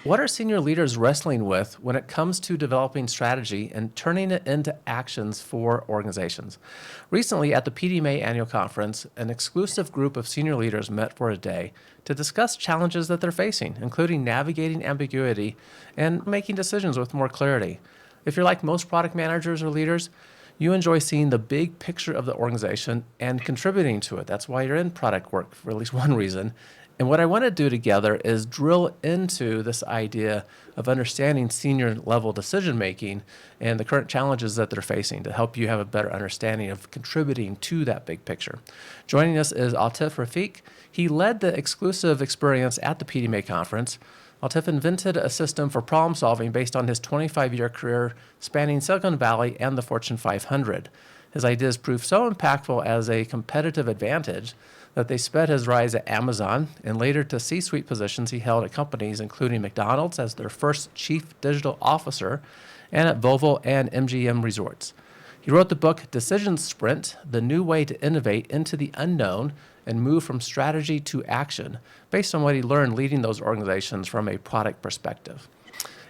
What are senior leaders wrestling with when it comes to developing strategy and turning it into actions for organizations? Recently, at the PDMA annual conference, an exclusive group of senior leaders met for a day to discuss challenges that they're facing, including navigating ambiguity and making decisions with more clarity. If you're like most product managers or leaders, you enjoy seeing the big picture of the organization and contributing to it. That's why you're in product work, for at least one reason. And what I want to do together is drill into this idea of understanding senior level decision making and the current challenges that they're facing to help you have a better understanding of contributing to that big picture. Joining us is Atif Rafiq. He led the exclusive experience at the PDMA conference. Atif invented a system for problem solving based on his 25-year career spanning Silicon Valley and the Fortune 500. His ideas proved so impactful as a competitive advantage that they sped his rise at Amazon and later to C-suite positions he held at companies including McDonald's as their first chief digital officer and at Volvo and MGM Resorts. He wrote the book Decision Sprint, The New Way to Innovate into the Unknown and Move from Strategy to Action, based on what he learned leading those organizations from a product perspective.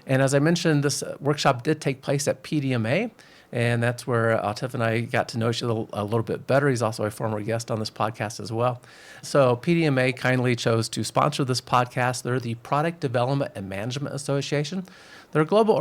And as I mentioned, this workshop did take place at PDMA, and that's where Atif and I got to know each other a little bit better. He's also a former guest on this podcast as well. So PDMA kindly chose to sponsor this podcast. They're the Product Development and Management Association. They're a global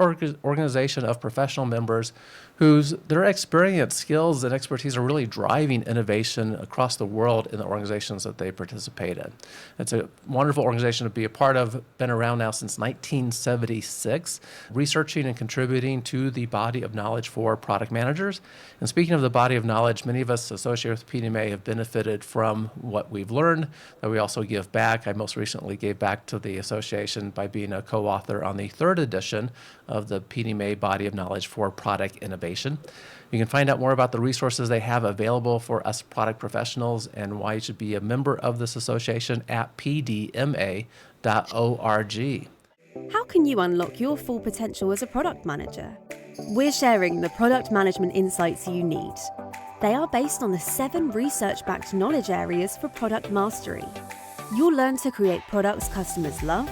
organization of professional members their experience, skills, and expertise are really driving innovation across the world in the organizations that they participate in. It's a wonderful organization to be a part of, been around now since 1976, researching and contributing to the body of knowledge for product managers. And speaking of the body of knowledge, many of us associated with PDMA have benefited from what we've learned, that we also give back. I most recently gave back to the association by being a co-author on the third edition of the PDMA Body of Knowledge for Product Innovation. You can find out more about the resources they have available for us product professionals and why you should be a member of this association at pdma.org. How can you unlock your full potential as a product manager? We're sharing the product management insights you need. They are based on the 7 research-backed knowledge areas for product mastery. You'll learn to create products customers love,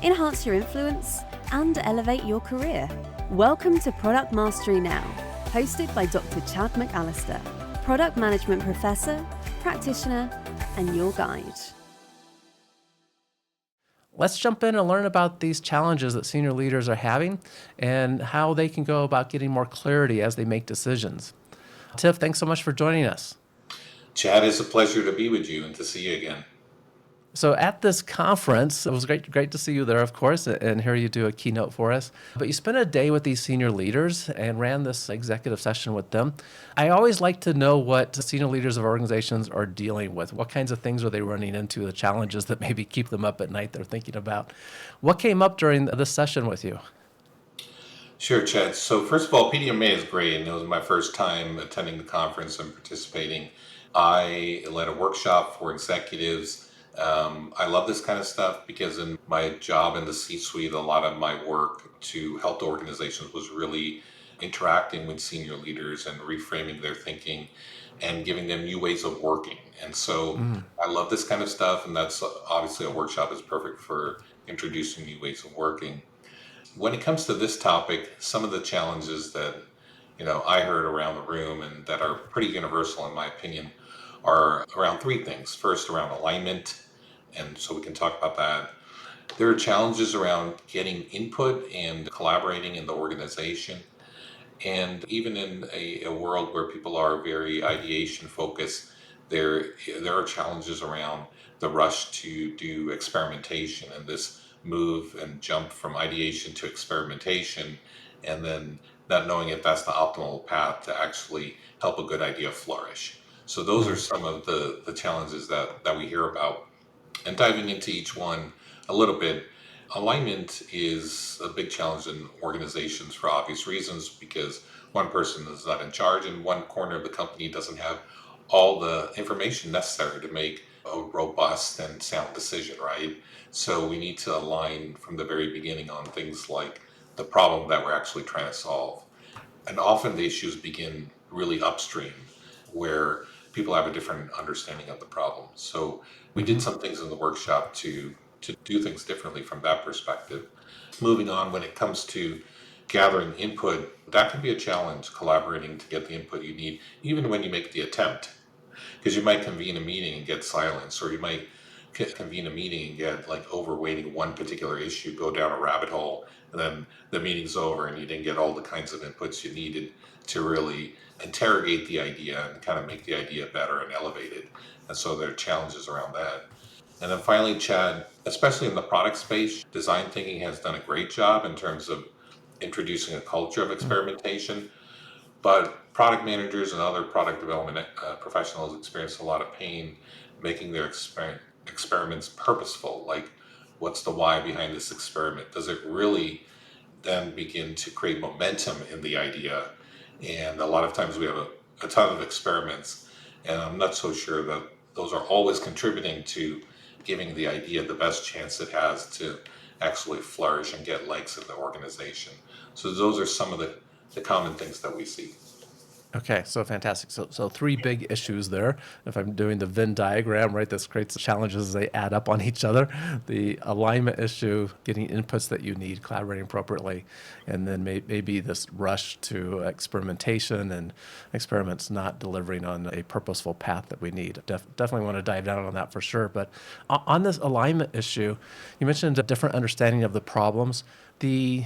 enhance your influence, and elevate your career. Welcome to Product Mastery Now, hosted by Dr. Chad McAllister, product management professor, practitioner, and your guide. Let's jump in and learn about these challenges that senior leaders are having and how they can go about getting more clarity as they make decisions. Tiff, thanks so much for joining us. Chad, it's a pleasure to be with you and to see you again. So at this conference, it was great to see you there, of course, and hear you do a keynote for us. But you spent a day with these senior leaders and ran this executive session with them. I always like to know what senior leaders of organizations are dealing with. What kinds of things are they running into, the challenges that maybe keep them up at night they're thinking about. What came up during this session with you? Sure, Chad. So first of all, PDMA is great, and it was my first time attending the conference and participating. I led a workshop for executives. I love this kind of stuff because in my job in the C-suite, a lot of my work to help the organizations was really interacting with senior leaders and reframing their thinking and giving them new ways of working. And so I love this kind of stuff, and that's obviously a workshop is perfect for introducing new ways of working. When it comes to this topic, some of the challenges that I heard around the room and that are pretty universal in my opinion are around 3 things. First, around alignment, and so we can talk about that. There are challenges around getting input and collaborating in the organization. And even in a world where people are very ideation focused, there are challenges around the rush to do experimentation and this move and jump from ideation to experimentation, and then not knowing if that's the optimal path to actually help a good idea flourish. So those are some of the challenges that we hear about. And diving into each one a little bit, alignment is a big challenge in organizations for obvious reasons, because one person is not in charge and one corner of the company doesn't have all the information necessary to make a robust and sound decision, right? So we need to align from the very beginning on things like the problem that we're actually trying to solve. And often the issues begin really upstream, where people have a different understanding of the problem. So we did some things in the workshop to do things differently from that perspective. Moving on, when it comes to gathering input, that can be a challenge, collaborating to get the input you need, even when you make the attempt. Because you might convene a meeting and get silence, or you might convene a meeting and get like overweighting one particular issue, go down a rabbit hole, and then the meeting's over and you didn't get all the kinds of inputs you needed to really interrogate the idea and kind of make the idea better and elevate it. And so there are challenges around that. And then finally, Chad, especially in the product space, design thinking has done a great job in terms of introducing a culture of experimentation. But product managers and other product development professionals experience a lot of pain making their experiments purposeful. Like, what's the why behind this experiment? Does it really then begin to create momentum in the idea? And a lot of times we have a ton of experiments, and I'm not so sure that those are always contributing to giving the idea the best chance it has to actually flourish and get legs in the organization. So those are some of the common things that we see. Okay, so fantastic. So three big issues there. If I'm doing the Venn diagram, right, this creates challenges as they add up on each other. The alignment issue, getting inputs that you need, collaborating appropriately, and then maybe this rush to experimentation and experiments not delivering on a purposeful path that we need. Definitely want to dive down on that for sure. But on this alignment issue, you mentioned a different understanding of the problems. The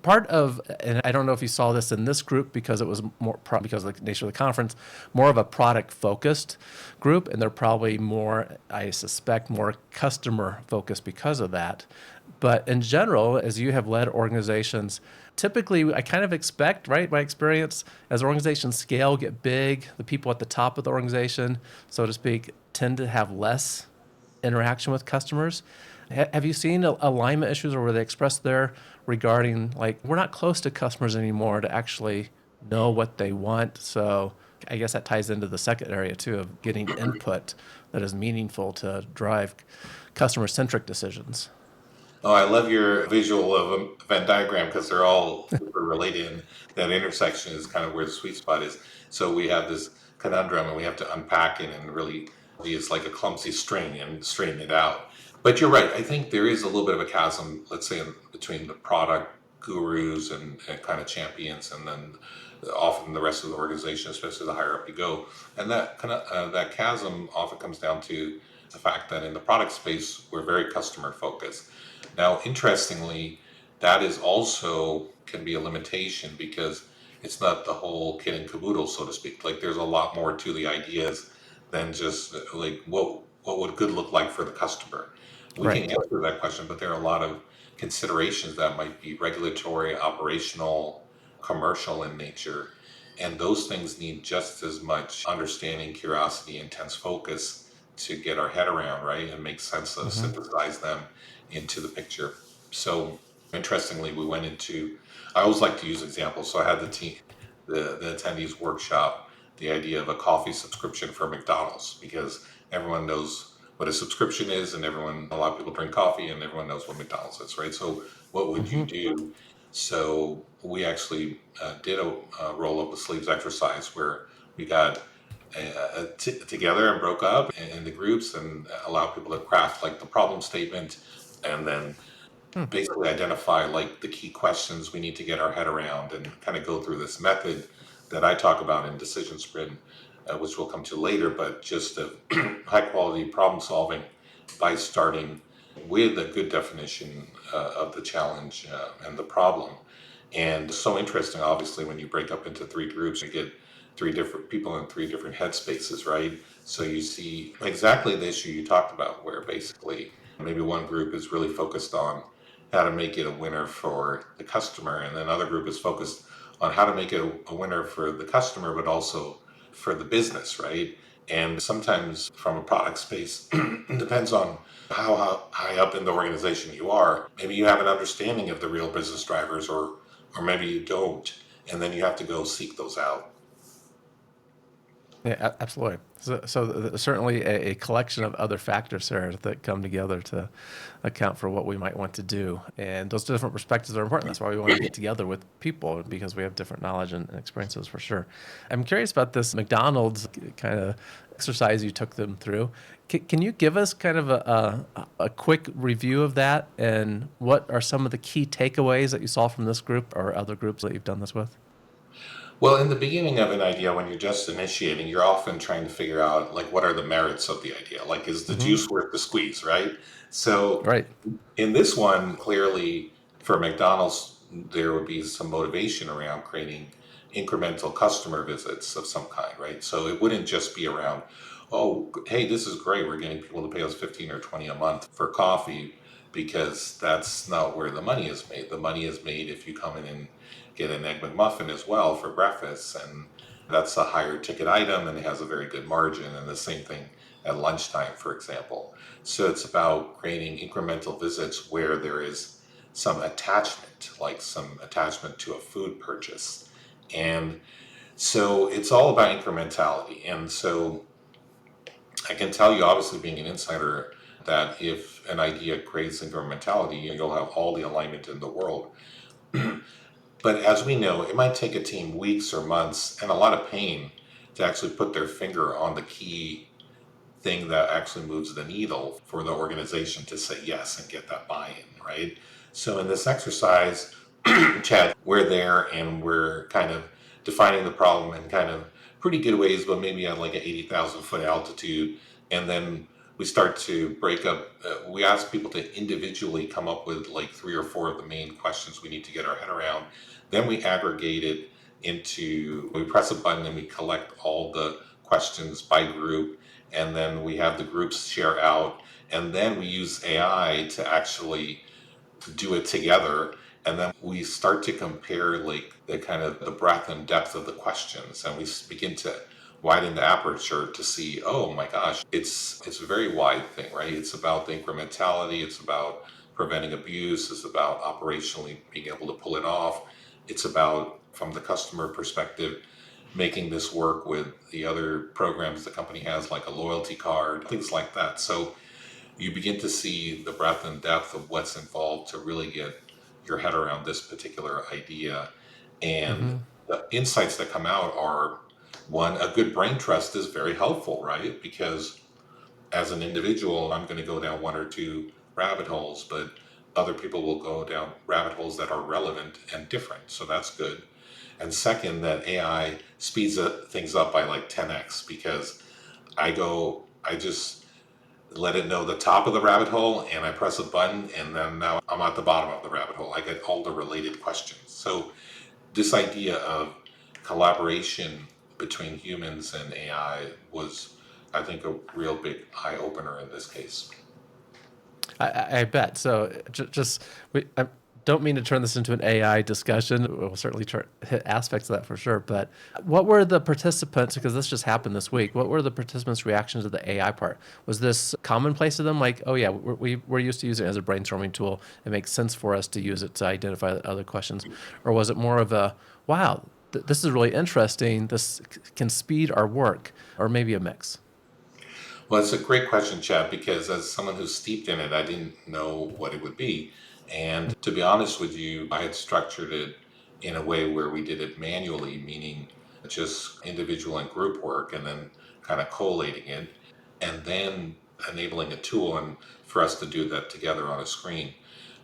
part of, and I don't know if you saw this in this group because it was more because of the nature of the conference, more of a product focused group, and they're probably more, I suspect, more customer focused because of that. But in general, as you have led organizations, typically I kind of expect, right, my experience, as organizations scale, get big, the people at the top of the organization, so to speak, tend to have less interaction with customers. Have you seen alignment issues, or were they expressed there regarding, like, we're not close to customers anymore to actually know what they want? So I guess that ties into the second area too, of getting input that is meaningful to drive customer-centric decisions. Oh, I love your visual of a Venn diagram because they're all super related, and that intersection is kind of where the sweet spot is. So we have this conundrum, and we have to unpack it and really it's like a clumsy string and straighten it out. But you're right. I think there is a little bit of a chasm, let's say, between the product gurus and kind of champions, and then often the rest of the organization, especially the higher up you go. And that kind of that chasm often comes down to the fact that in the product space, we're very customer focused. Now, interestingly, that is also can be a limitation because it's not the whole kit and caboodle, so to speak. Like, there's a lot more to the ideas than just like what would good look like for the customer. We can Right. answer that question, but there are a lot of considerations that might be regulatory, operational, commercial in nature. And those things need just as much understanding, curiosity, intense focus to get our head around, right? And make sense of, Mm-hmm. synthesize them into the picture. So interestingly, we went into, I always like to use examples. So I had the team, the attendees workshop, the idea of a coffee subscription for McDonald's, because everyone knows what a subscription is, and a lot of people drink coffee, and everyone knows what McDonald's is, right? So what would you Mm-hmm. do? So we actually did a roll up the sleeves exercise where we got together and broke up in the groups and allowed people to craft like the problem statement, and then basically identify like the key questions we need to get our head around and kind of go through this method that I talk about in Decision Sprint, which we'll come to later, but just a high quality problem solving by starting with a good definition of the challenge and the problem. And so interesting, obviously, when you break up into three groups, you get three different people in three different headspaces, right? So you see exactly the issue you talked about, where basically maybe one group is really focused on how to make it a winner for the customer, and then another group is focused on how to make it a winner for the customer, but also for the business, right? And sometimes from a product space, it depends on how high up in the organization you are. Maybe you have an understanding of the real business drivers, or maybe you don't, and then you have to go seek those out. Yeah, absolutely. Certainly a collection of other factors there that come together to account for what we might want to do. And those different perspectives are important. That's why we want to get together with people, because we have different knowledge and experiences for sure. I'm curious about this McDonald's kind of exercise you took them through. Can you give us kind of a quick review of that, and what are some of the key takeaways that you saw from this group or other groups that you've done this with? Well, in the beginning of an idea, when you're just initiating, you're often trying to figure out like what are the merits of the idea? Like, is the Hmm. juice worth the squeeze, right? So Right. in this one, clearly for McDonald's, there would be some motivation around creating incremental customer visits of some kind, right? So it wouldn't just be around, oh, hey, this is great. We're getting people to pay us 15 or 20 a month for coffee, because that's not where the money is made. The money is made if you come in and get an egg McMuffin as well for breakfast, and that's a higher ticket item and it has a very good margin. And the same thing at lunchtime, for example. So it's about creating incremental visits where there is some attachment, like some attachment to a food purchase. And so it's all about incrementality. And so I can tell you, obviously, being an insider, that if an idea creates incrementality, you'll have all the alignment in the world. But as we know, it might take a team weeks or months and a lot of pain to actually put their finger on the key thing that actually moves the needle for the organization to say yes and get that buy-in, right? So in this exercise, Chad, we're there and we're kind of defining the problem in kind of pretty good ways, but maybe at like an 80,000 foot altitude. And then we start to break up. We ask people to individually come up with like 3 or 4 of the main questions we need to get our head around. Then we aggregate it into, we press a button and we collect all the questions by group. And then we have the groups share out. And then we use AI to actually do it together, and then we start to compare like the kind of the breadth and depth of the questions, and we begin to widen the aperture to see, oh my gosh, it's a very wide thing, right? It's about the incrementality, it's about preventing abuse, it's about operationally being able to pull it off, it's about, from the customer perspective, making this work with the other programs the company has, like a loyalty card, things like that. So you begin to see the breadth and depth of what's involved to really get your head around this particular idea. And Hmm. the insights that come out are, one, a good brain trust is very helpful, right? Because as an individual, I'm going to go down 1 or 2 rabbit holes, but other people will go down rabbit holes that are relevant and different. So that's good. And second, that AI speeds things up by like 10x, because I just let it know the top of the rabbit hole and I press a button, and then now I'm at the bottom of the rabbit hole. I get all the related questions. So this idea of collaboration between humans and AI was, I think, a real big eye opener in this case. I bet. So I don't mean to turn this into an AI discussion. We'll certainly hit aspects of that for sure. But what were the participants, because this just happened this week, what were the participants' reactions to the AI part? Was this commonplace to them? Like, oh yeah, we're used to using it as a brainstorming tool. It makes sense for us to use it to identify other questions. Or was it more of a, wow, this is really interesting. This can speed our work, or maybe a mix? Well, it's a great question, Chad, because as someone who's steeped in it, I didn't know what it would be. And to be honest with you, I had structured it in a way where we did it manually, meaning just individual and group work, and then kind of collating it, and then enabling a tool and for us to do that together on a screen,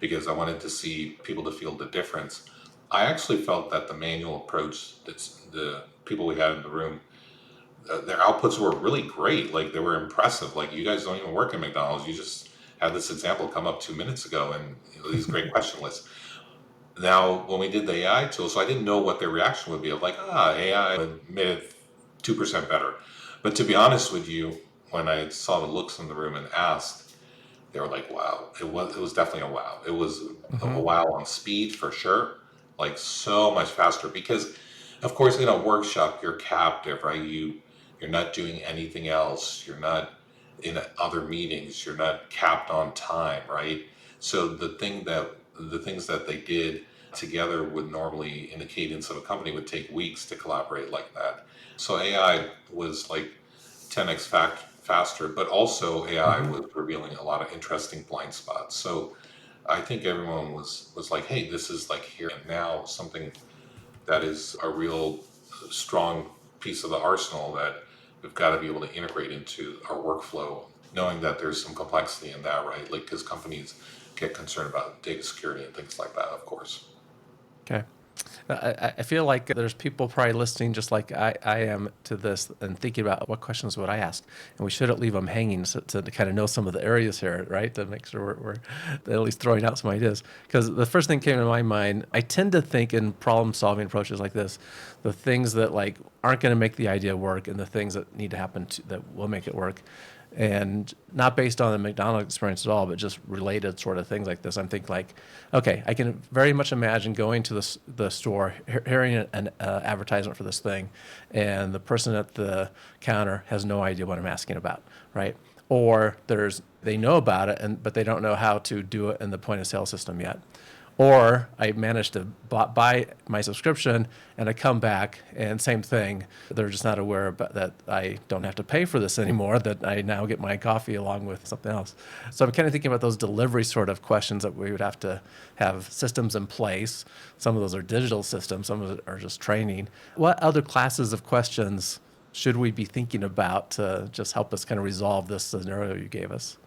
because I wanted to see people to feel the difference. I actually felt that the manual approach, that's the people we had in the room, their outputs were really great. Like, they were impressive. Like, you guys don't even work at McDonald's. You just had this example come up 2 minutes ago, and these great question lists. Now, when we did the AI tool, so I didn't know what their reaction would be. Of like, AI made it 2% better. But to be honest with you, when I saw the looks in the room and asked, they were like, wow. It was definitely a wow. It was a Hmm. wow on speed for sure. Like, so much faster, because of course in a workshop you're captive, right? You're not doing anything else. You're not in other meetings. You're not capped on time, right? So the things that they did together would normally, in the cadence of a company, would take weeks to collaborate like that. So AI was like 10x faster, but also AI Hmm. was revealing a lot of interesting blind spots. So I think everyone was like, hey, this is like here and now, something that is a real strong piece of the arsenal that we've got to be able to integrate into our workflow, knowing that there's some complexity in that, right? Like, because companies get concerned about data security and things like that, of course. Okay. I feel like there's people probably listening just like I am to this and thinking about what questions would I ask. And we shouldn't leave them hanging to kind of know some of the areas here, right? To make sure we're at least throwing out some ideas. Because the first thing came to my mind, I tend to think in problem solving approaches like this, the things that like aren't going to make the idea work and the things that need to happen that will make it work. And not based on the McDonald experience at all, but just related sort of things like this. I'm thinking like, okay, I can very much imagine going to the store, hearing an advertisement for this thing, and the person at the counter has no idea what I'm asking about, right? Or they know about it, but they don't know how to do it in the point of sale system yet. Or I managed to buy my subscription and I come back and same thing. They're just not aware that I don't have to pay for this anymore, that I now get my coffee along with something else. So I'm kind of thinking about those delivery sort of questions that we would have to have systems in place. Some of those are digital systems, some of it are just training. What other classes of questions should we be thinking about to just help us kind of resolve this scenario you gave us?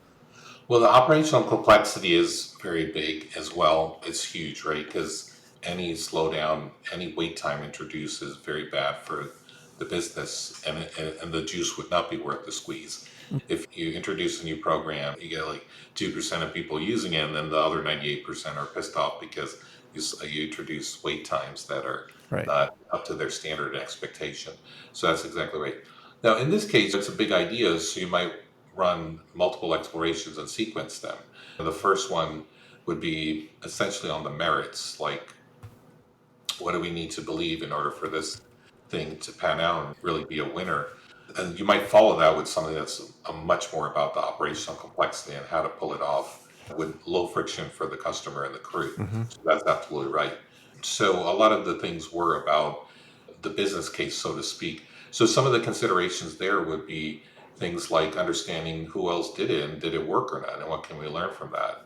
Well, the operational complexity is very big as well. It's huge, right? Because any slowdown, any wait time introduced is very bad for the business, and the juice would not be worth the squeeze. If you introduce a new program, you get like 2% of people using it, and then the other 98% are pissed off because you introduce wait times that are Right. not up to their standard expectation. So that's exactly right. Now, in this case, it's a big idea, so you might run multiple explorations and sequence them. The first one would be essentially on the merits, like what do we need to believe in order for this thing to pan out and really be a winner? And you might follow that with something that's much more about the operational complexity and how to pull it off with low friction for the customer and the crew. Mm-hmm. So that's absolutely right. So a lot of the things were about the business case, so to speak. So some of the considerations there would be things like understanding who else did it and did it work or not, and what can we learn from that.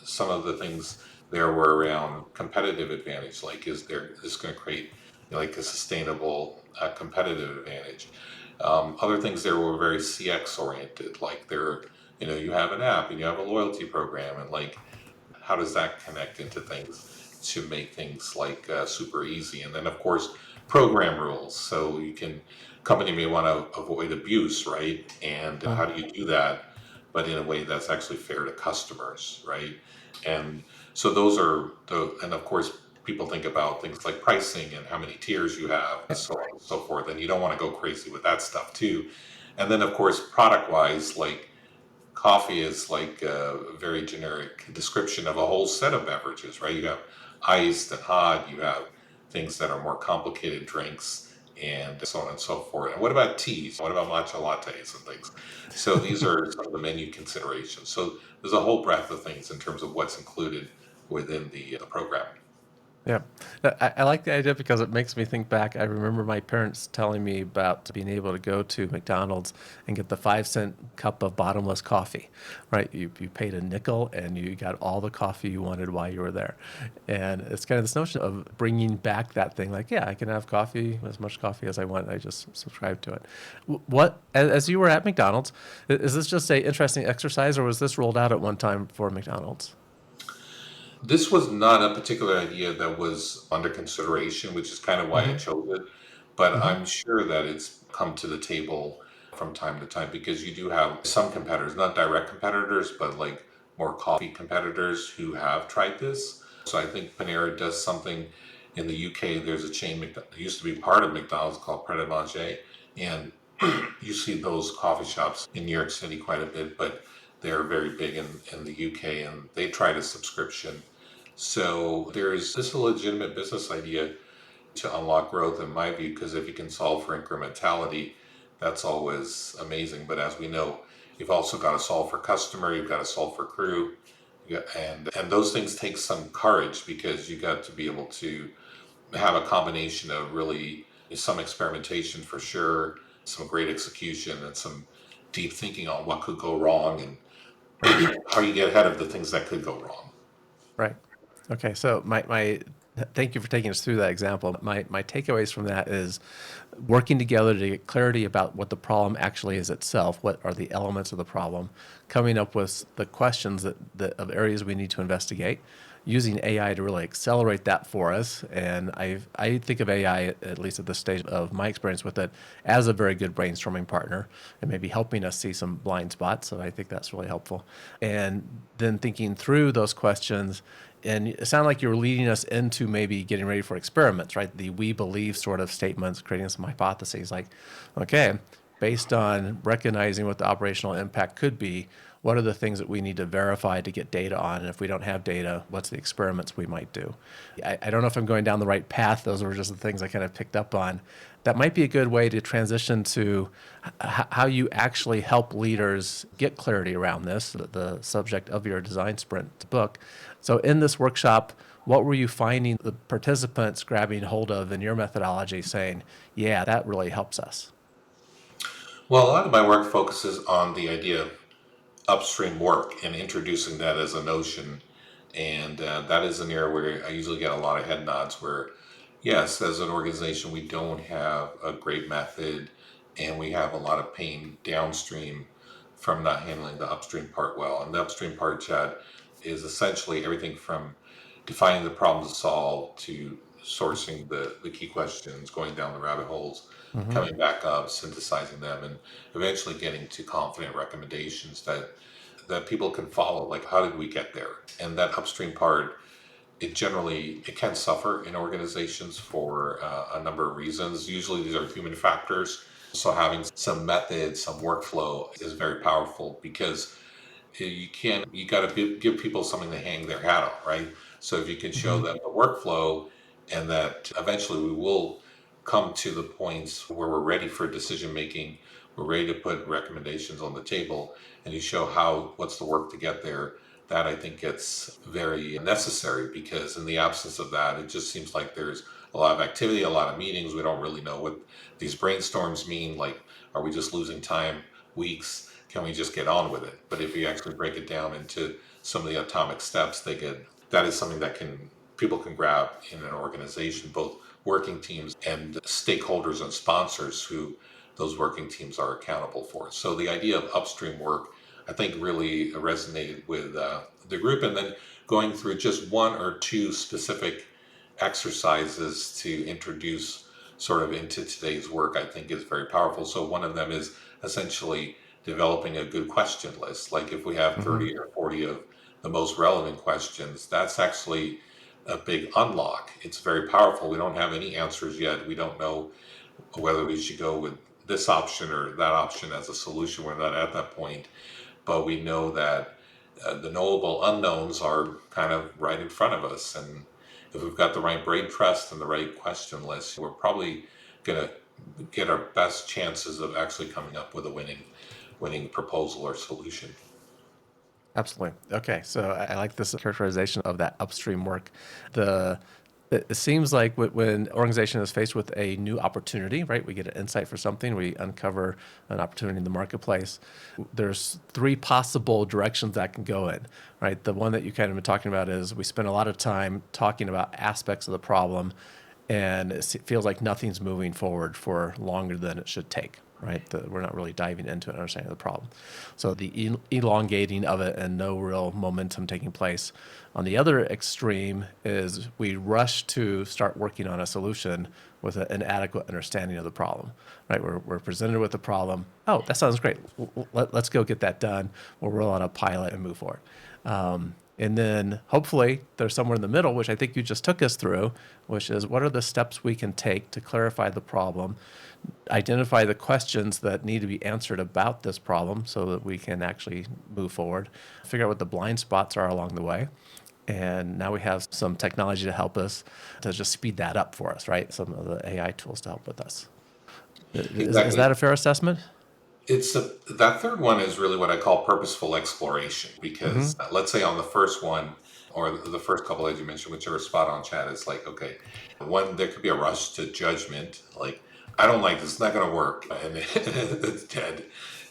Some of the things there were around competitive advantage, like is this going to create like a sustainable competitive advantage? Other things there were very CX oriented, like you have an app and you have a loyalty program, and like how does that connect into things to make things like super easy? And then of course program rules, so company may want to avoid abuse, right? And how do you do that but in a way that's actually fair to customers, right? And so those are and of course people think about things like pricing and how many tiers you have and so on and so forth, and you don't want to go crazy with that stuff too. And then of course product wise, like coffee is like a very generic description of a whole set of beverages, right? You have iced and hot, you have things that are more complicated drinks, and so on and so forth. And what about teas? What about matcha lattes and things? So these are some of the menu considerations. So there's a whole breadth of things in terms of what's included within the program. Yeah, I like the idea because it makes me think back. I remember my parents telling me about being able to go to McDonald's and get the 5-cent cup of bottomless coffee, right? You paid a nickel and you got all the coffee you wanted while you were there. And it's kind of this notion of bringing back that thing like, yeah, I can have coffee, as much coffee as I want. I just subscribe to it. As you were at McDonald's, is this just a interesting exercise or was this rolled out at one time for McDonald's? This was not a particular idea that was under consideration, which is kind of why I Mm-hmm. chose it. But Mm-hmm. I'm sure that it's come to the table from time to time because you do have some competitors, not direct competitors, but like more coffee competitors who have tried this. So I think Panera does something in the UK. There's a chain that used to be part of McDonald's called Pret a Manger, and you see those coffee shops in New York City quite a bit, but they're very big in the UK and they tried a subscription. So there's this a legitimate business idea to unlock growth in my view, because if you can solve for incrementality, that's always amazing. But as we know, you've also got to solve for customer, you've got to solve for crew, Yeah, and those things take some courage because you got to be able to have a combination of really some experimentation for sure, some great execution, and some deep thinking on what could go wrong and Right. how you get ahead of the things that could go wrong. Right. Okay. So my thank you for taking us through that example. My takeaways from that is working together to get clarity about what the problem actually is itself. What are the elements of the problem? Coming up with the questions that of areas we need to investigate. Using AI to really accelerate that for us. And I think of AI, at least at this stage of my experience with it, as a very good brainstorming partner and maybe helping us see some blind spots. So I think that's really helpful. And then thinking through those questions, and it sounded like you were leading us into maybe getting ready for experiments, right? The we believe sort of statements, creating some hypotheses like, okay, based on recognizing what the operational impact could be, what are the things that we need to verify to get data on? And if we don't have data, what's the experiments we might do? I don't know if I'm going down the right path. Those were just the things I kind of picked up on. That might be a good way to transition to how you actually help leaders get clarity around this, the subject of your design sprint book. So in this workshop, what were you finding the participants grabbing hold of in your methodology saying, yeah, that really helps us? Well, a lot of my work focuses on the idea of upstream work and introducing that as a notion. And that is an area where I usually get a lot of head nods where, yes, as an organization, we don't have a great method and we have a lot of pain downstream from not handling the upstream part well. And the upstream part, Chad, is essentially everything from defining the problem to solve to sourcing the key questions, going down the rabbit holes, Mm-hmm. coming back up, synthesizing them, and eventually getting to confident recommendations that people can follow. Like, how did we get there? And that upstream part, it can suffer in organizations for a number of reasons. Usually, these are human factors. So having some method, some workflow is very powerful because you got to give people something to hang their hat on, right? So if you can show Mm-hmm. them the workflow and that eventually we will come to the points where we're ready for decision making, we're ready to put recommendations on the table, and you show what's the work to get there, that I think gets very necessary because in the absence of that, it just seems like there's a lot of activity, a lot of meetings. We don't really know what these brainstorms mean. Like, are we just losing time, weeks? Can we just get on with it? But if you actually break it down into some of the atomic steps, that is something that people can grab in an organization, both working teams and stakeholders and sponsors who those working teams are accountable for. So the idea of upstream work, I think, really resonated with the group. And then going through just one or two specific exercises to introduce sort of into today's work, I think is very powerful. So one of them is essentially developing a good question list. Like if we have Mm-hmm. 30 or 40 of the most relevant questions, that's actually a big unlock. It's very powerful. We don't have any answers yet. We don't know whether we should go with this option or that option as a solution. We're not at that point, but we know that the knowable unknowns are kind of right in front of us. And if we've got the right brain trust and the right question list, we're probably going to get our best chances of actually coming up with a winning proposal or solution. Absolutely. Okay, so I like this characterization of that upstream work. The it seems like when an organization is faced with a new opportunity, right? We get an insight for something, we uncover an opportunity in the marketplace. There's three possible directions that can go in, right? The one that you kind of been talking about is we spend a lot of time talking about aspects of the problem, and it feels like nothing's moving forward for longer than it should take, right? We're not really diving into an understanding of the problem. So the elongating of it and no real momentum taking place. On the other extreme is we rush to start working on a solution with an inadequate understanding of the problem, right? We're presented with the problem. Oh, that sounds great. Let's go get that done. We'll roll out a pilot and move forward. And then hopefully there's somewhere in the middle, which I think you just took us through, which is what are the steps we can take to clarify the problem, identify the questions that need to be answered about this problem so that we can actually move forward, figure out what the blind spots are along the way. And now we have some technology to help us to just speed that up for us, right? Some of the AI tools to help with us. Is Exactly. that a fair assessment? That third one is really what I call purposeful exploration, Hmm. because let's say on the first one, or the first couple as you mentioned, which are spot on, chat, it's like, okay, one, there could be a rush to judgment, like, I don't like this, it's not going to work, and it's dead,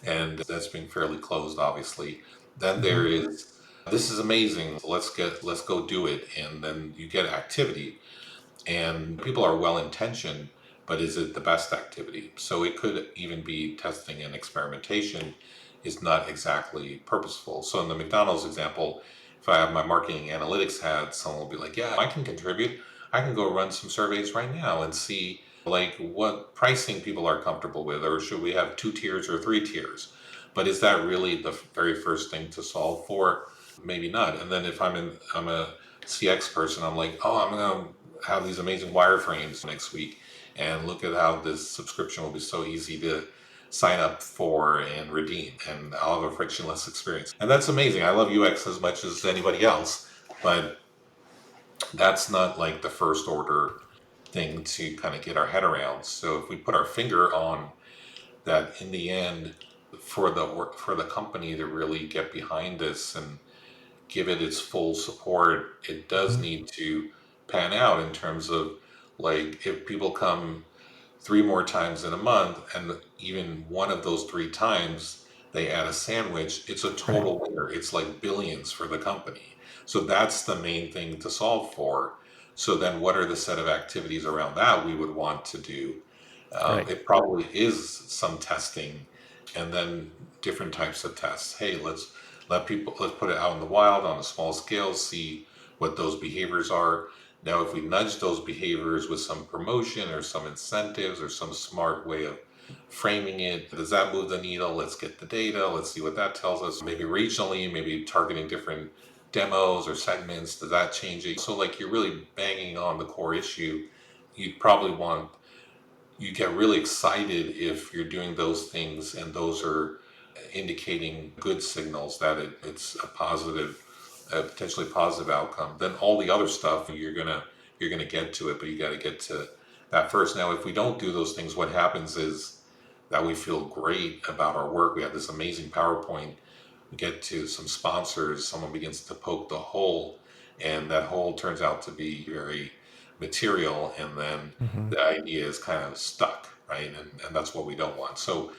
and that's being fairly closed, obviously. Then Hmm. there is, this is amazing, let's go do it, and then you get activity, and people are well intentioned, but is it the best activity? So it could even be testing and experimentation is not exactly purposeful. So in the McDonald's example, if I have my marketing analytics hat, someone will be like, yeah, I can contribute. I can go run some surveys right now and see like what pricing people are comfortable with, or should we have 2 tiers or 3 tiers? But is that really the very first thing to solve for? Maybe not. And then if I'm a CX person, I'm like, oh, I'm gonna have these amazing wireframes next week, and look at how this subscription will be so easy to sign up for and redeem, and I'll have a frictionless experience. And that's amazing. I love UX as much as anybody else, but that's not like the first order thing to kind of get our head around. So if we put our finger on that in the end, for the work, for the company to really get behind this and give it its full support, it does Hmm. need to pan out in terms of, like, if people come 3 more times in a month, and even one of those 3 times they add a sandwich, it's a Right. total winner. It's like billions for the company. So that's the main thing to solve for. So then, what are the set of activities around that we would want to do? Right. It probably is some testing, and then different types of tests. Hey, let's put it out in the wild on a small scale, see what those behaviors are. Now, if we nudge those behaviors with some promotion or some incentives or some smart way of framing it, does that move the needle? Let's get the data. Let's see what that tells us. Maybe regionally, maybe targeting different demos or segments. Does that change it? So, like, you're really banging on the core issue. You probably want You get really excited if you're doing those things, and those are indicating good signals that it's a potentially positive outcome. Then all the other stuff, you're gonna get to it, but you got to get to that first. Now, if we don't do those things, what happens is that we feel great about our work. We have this amazing PowerPoint. We get to some sponsors. Someone begins to poke the hole, and that hole turns out to be very material, and then Hmm. the idea is kind of stuck, right? And that's what we don't want. So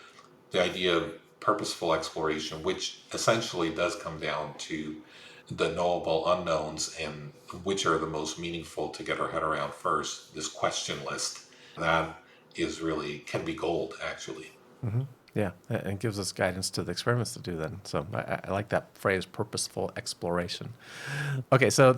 the idea of purposeful exploration, which essentially does come down to the knowable unknowns and which are the most meaningful to get our head around first, this question list, that is really can be gold, actually. Hmm. Yeah, and gives us guidance to the experiments to do then. So I like that phrase, purposeful exploration. Okay, so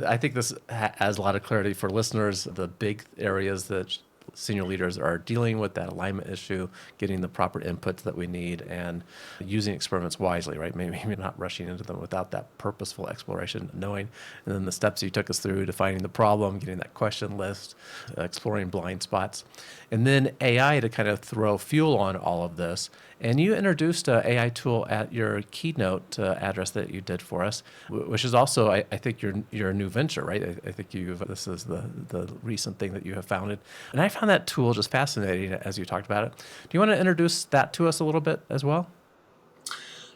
I think this has a lot of clarity for listeners. The big areas that senior leaders are dealing with, that alignment issue, getting the proper inputs that we need, and using experiments wisely, right? Maybe not rushing into them without that purposeful exploration, knowing, and then the steps you took us through, defining the problem, getting that question list, exploring blind spots, and then AI to kind of throw fuel on all of this. And you introduced an AI tool at your keynote address that you did for us, which is also, I think, your new venture, right? I think this is the recent thing that you have founded. And I found that tool just fascinating as you talked about it. Do you want to introduce that to us a little bit as well?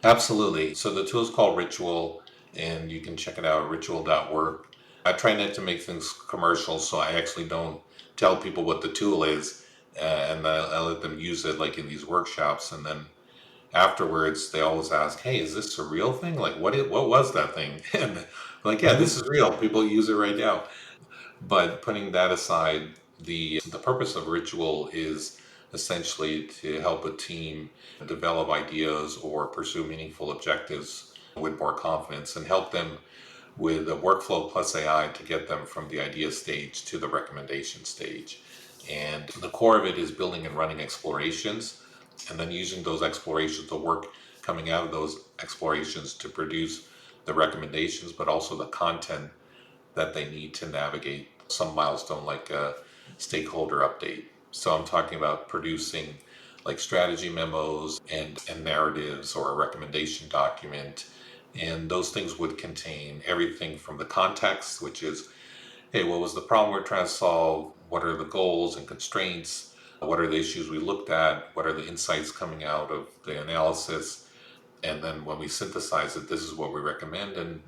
Absolutely. So the tool is called Ritual, and you can check it out at ritual.work. I try not to make things commercial, so I actually don't tell people what the tool is, and I let them use it like in these workshops, and then afterwards they always ask, "Hey, is this a real thing? Like, what was that thing?" And I'm like, "Yeah, Hmm. this is real. People use it right now." But putting that aside, the purpose of Ritual is essentially to help a team develop ideas or pursue meaningful objectives with more confidence, and help them with a workflow plus AI to get them from the idea stage to the recommendation stage. And the core of it is building and running explorations, and then using those explorations, the work coming out of those explorations, to produce the recommendations, but also the content that they need to navigate some milestone, like a stakeholder update. So I'm talking about producing like strategy memos and narratives, or a recommendation document. And those things would contain everything from the context, which is, hey, what was the problem we're trying to solve? What are the goals and constraints? What are the issues we looked at? What are the insights coming out of the analysis? And then when we synthesize it, this is what we recommend, and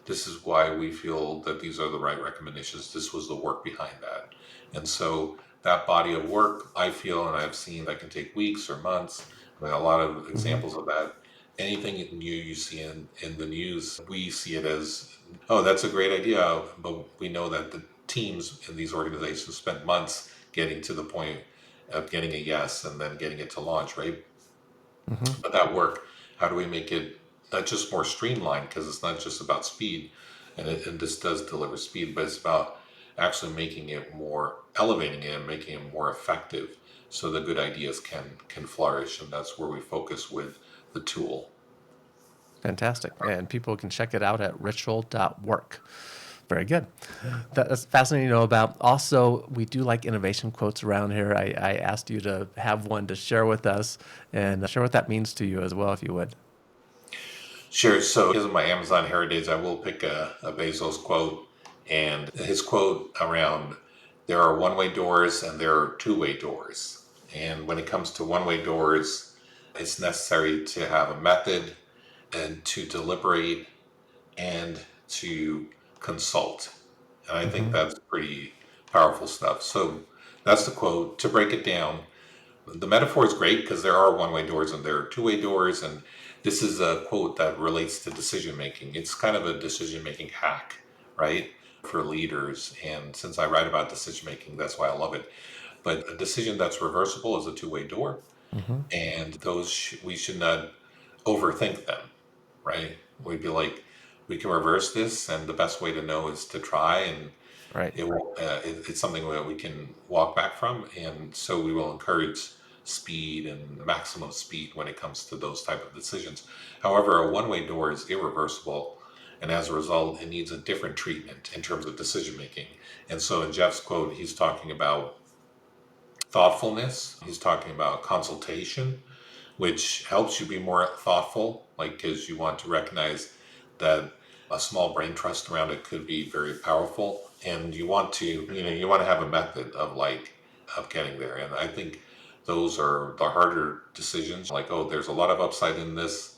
this is why we feel that these are the right recommendations. This was the work behind that. And so that body of work, I feel, and I've seen that can take weeks or months. I mean, a lot of Hmm. examples of that. Anything new you see in the news, we see it as, oh, that's a great idea. But we know that the teams in these organizations spent months getting to the point of getting a yes and then getting it to launch, right? Hmm. But that work, how do we make it not just more streamlined? Because it's not just about speed, and this does deliver speed, but it's about actually making it more, elevating it and making it more effective, so the good ideas can flourish, and that's where we focus with the tool. Fantastic. And people can check it out at ritual.work. Very good. That's fascinating to know about. Also, we do like innovation quotes around here. I asked you to have one to share with us and share what that means to you as well, if you would. Sure. So, because of my Amazon heritage, I will pick a Bezos quote, and his quote around there are one-way doors and there are two-way doors. And when it comes to one-way doors, it's necessary to have a method and to deliberate and to consult. And I think Hmm. that's pretty powerful stuff. So that's the quote. To break it down, the metaphor is great because there are one-way doors and there are two-way doors, and this is a quote that relates to decision making. It's kind of a decision making hack, right, for leaders. And since I write about decision making, that's why I love it. But a decision that's reversible is a two-way door, Hmm. and those we should not overthink them, right? We'd be like, we can reverse this, and the best way to know is to try, and Right. it's something that we can walk back from, and so we will encourage speed and maximum speed when it comes to those type of decisions. However, a one-way door is irreversible, and as a result, it needs a different treatment in terms of decision making. And so, in Jeff's quote, he's talking about thoughtfulness. He's talking about consultation, which helps you be more thoughtful, like because you want to recognize that a small brain trust around it could be very powerful, and you want to, you want to have a method of getting there. And I think those are the harder decisions. Like, oh, there's a lot of upside in this,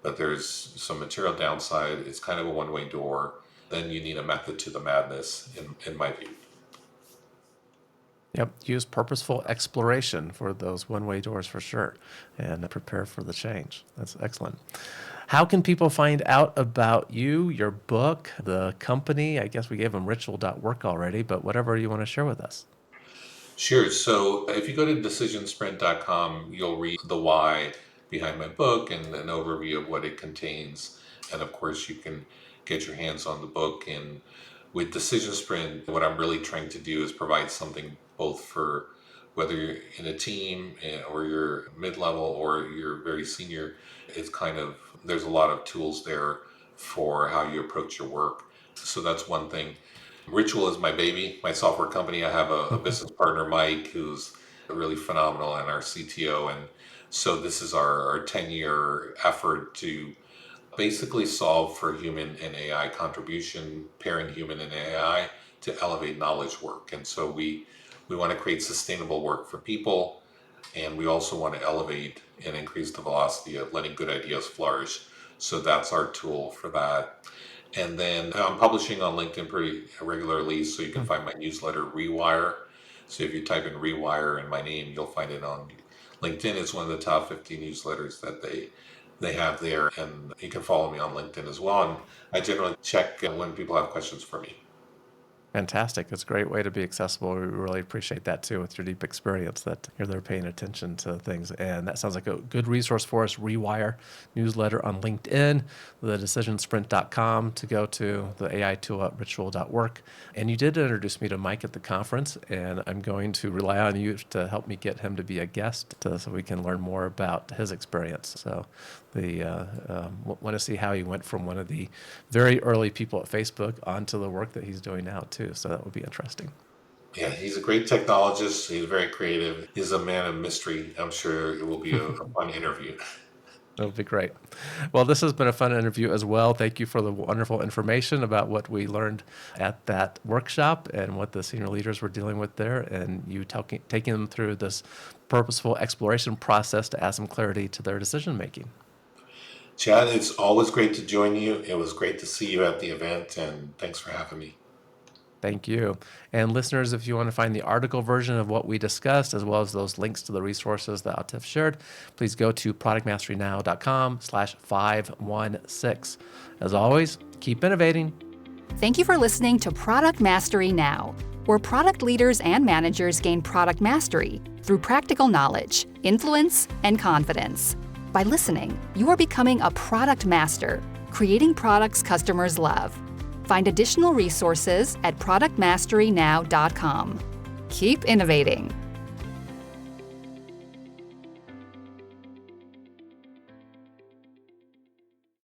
but there's some material downside. It's kind of a one-way door. Then you need a method to the madness, in my view. Yep. Use purposeful exploration for those one-way doors for sure and prepare for the change. That's excellent. How can people find out about you, your book, the company? I guess we gave them ritual.work already, but whatever you want to share with us. Sure. So if you go to decisionsprint.com, you'll read the why behind my book and an overview of what it contains. And of course, you can get your hands on the book. And with Decision Sprint, what I'm really trying to do is provide something both for whether you're in a team or you're mid level or you're very senior. It's kind of, there's a lot of tools there for how you approach your work. So that's one thing. Ritual is my baby, my software company. I have a business partner, Mike, who's really phenomenal, and our CTO. And so this is our 10-year effort to basically solve for human and AI contribution, pairing human and AI to elevate knowledge work. And so we want to create sustainable work for people, and we also want to elevate and increase the velocity of letting good ideas flourish. So that's our tool for that. And then I'm publishing on LinkedIn pretty regularly, so you can find my newsletter, Rewire. So if you type in Rewire and my name, you'll find it on LinkedIn. It's one of the top 50 newsletters that they have there, and you can follow me on LinkedIn as well. And I generally check when people have questions for me. Fantastic. It's a great way to be accessible. We really appreciate that too with your deep experience that you're there paying attention to things. And that sounds like a good resource for us. Rewire newsletter on LinkedIn, the decisionsprint.com to go to, the AI tool at ritual.work. And you did introduce me to Mike at the conference, and I'm going to rely on you to help me get him to be a guest so we can learn more about his experience. So want to see how he went from one of the very early people at Facebook onto the work that he's doing now too. So that would be interesting. Yeah, he's a great technologist. He's very creative. He's a man of mystery. I'm sure it will be a fun interview. That'll be great. Well, this has been a fun interview as well. Thank you for the wonderful information about what we learned at that workshop and what the senior leaders were dealing with there, and you taking them through this purposeful exploration process to add some clarity to their decision making. Chad, it's always great to join you. It was great to see you at the event, and thanks for having me. Thank you. And listeners, if you want to find the article version of what we discussed, as well as those links to the resources that Atif shared, please go to productmasterynow.com/516. As always, keep innovating. Thank you for listening to Product Mastery Now, where product leaders and managers gain product mastery through practical knowledge, influence, and confidence. By listening, you are becoming a product master, creating products customers love. Find additional resources at productmasterynow.com. Keep innovating.